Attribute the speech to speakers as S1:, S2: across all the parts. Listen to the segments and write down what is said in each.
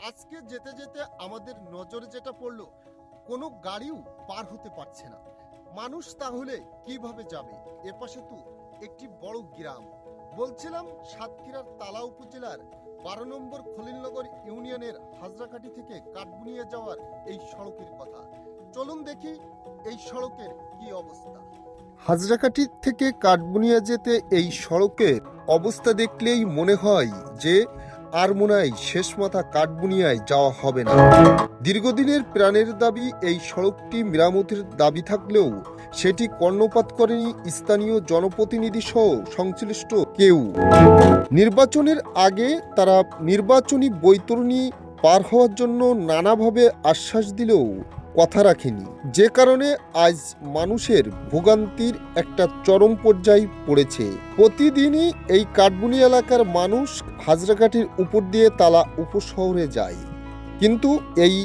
S1: আজকে যেতে যেতে আমাদের নজরে যেটা পড়লো, কোনো গাড়িও পার হতে পারছে না। মানুষ তাহলে কিভাবে যাবে? এপাশে তো একটি বড় গ্রাম। বলছিলাম সাতক্ষীরার তালা উপজেলার 12 নম্বর খলিলনগর ইউনিয়নের হাজরাকাঠি থেকে কাঠবুনিয়া যাওয়ার এই সড়কের কথা। চলুন দেখি এই সড়কের কি অবস্থা। হাজরাকাঠি থেকে কাঠবুনিয়া যেতে এই সড়কের অবস্থা দেখলেই মনে হয় যে আর মনে হয় শেষ মাথা কাঠবুনিয়ায় যাওয়া হবে না। দীর্ঘদিনের প্রাণের দাবি এই সড়কটি মেরামতের দাবি থাকলেও সেটি কর্ণপাত করেনি স্থানীয় জনপ্রতিনিধি সহ সংশ্লিষ্ট কেউ। নির্বাচনের আগে তারা নির্বাচনী বৈতরণী পার হওয়ার জন্য নানাভাবে আশ্বাস দিলেও কথা রাখেনি, যে কারণে আজ মানুষের ভোগান্তির একটা চরম পর্যায়ে পড়েছে। প্রতিদিনই এই কাঠবুনি এলাকার মানুষ হাজরাকাঠির উপর দিয়ে তালা উপশহরে যায়, কিন্তু এই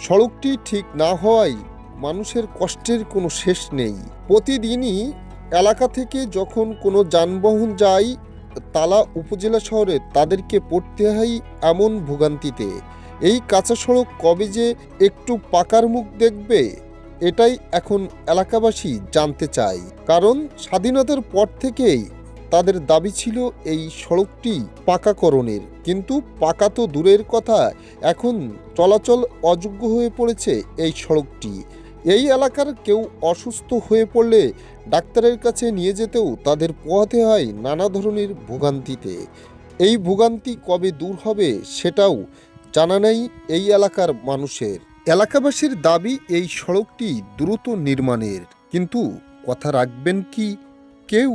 S1: সড়কটি ঠিক না হওয়ায় মানুষের কষ্টের কোনো শেষ নেই। প্রতিদিনই এলাকা থেকে যখন কোনো যানবাহন যায় তালা উপজেলা শহরে, তাদেরকে পড়তে হয় এমন ভোগান্তিতে। এই কাঁচা সড়ক কবে যে একটু পাকার মুখ দেখবে, এটাই এখন এলাকাবাসী জানতে চায়। কারণ স্বাধীনতার পর থেকেই তাদের দাবি ছিল এই সড়কটি পাকাকরণের, কিন্তু পাকা তো দূরের কথা, এখন চলাচল অযোগ্য হয়ে পড়েছে এই সড়কটি। এই এলাকার কেউ অসুস্থ হয়ে পড়লে ডাক্তারের কাছে নিয়ে যেতেও তাদের পোহাতে হয় নানা ধরনের ভোগান্তিতে। এই ভোগান্তি কবে দূর হবে সেটাও জানা নেই এই এলাকার মানুষের। এলাকাবাসীর দাবি এই সড়কটি দ্রুত নির্মাণের, কিন্তু কথা রাখবেন কি কেউ?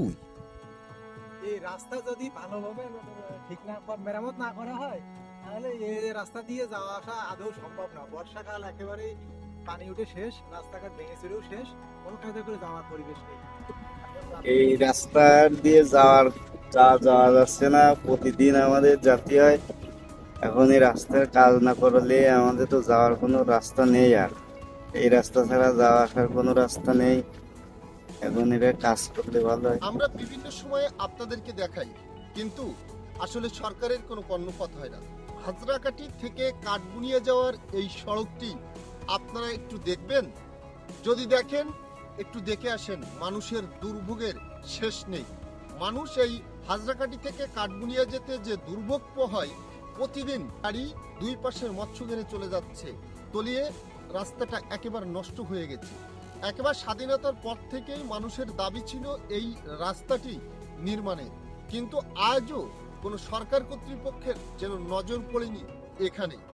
S2: এই রাস্তা যদি ভালোভাবে ঠিক না মেরামত না করা হয়, তাহলে এই রাস্তা দিয়ে যাওয়া আসা আদৌ সম্ভব না। বর্ষাকাল একেবারে পানি উঠে শেষ, রাস্তাঘাট ভেঙে চুরেও শেষ, কোনো কাজে করে যাওয়ার পরিবেশ নেই।
S3: এই রাস্তা দিয়ে যাওয়া যাচ্ছে না, প্রতিদিন আমাদের যেতে হয়। এখন এই রাস্তার কাজ না করলে আমাদের তো যাওয়ার কোনো রাস্তা নেই, আর এই রাস্তা ছাড়া যাওয়া আসার কোনো রাস্তা নেই। এখন এটা কাজ করলে ভালো হয়।
S1: আমরা বিভিন্ন সময়ে আপনাদেরকে দেখাই, কিন্তু আসলে সরকারের কোনো কর্ণপাত হয় না। হাজরাকাঠি থেকে কাঠবুনিয়া যাওয়ার এই সড়কটি আপনারা একটু দেখবেন, যদি দেখেন একটু দেখে আসেন। মানুষের দুর্ভোগের শেষ নেই। মানুষ এই হাজরাকাঠি থেকে কাঠবুনিয়া যেতে যে দুর্ভোগ হয়, প্রতিদিন গাড়ি দুই পাশের মৎস্য ঘেরে চলে যাচ্ছে, তলিয়ে রাস্তাটা একেবারে নষ্ট হয়ে গেছে। একেবারে স্বাধীনতার পর থেকেই মানুষের দাবি ছিল এই রাস্তাটি নির্মাণের, কিন্তু আজও কোনো সরকার কর্তৃপক্ষের যেন নজর পড়েনি এখানে।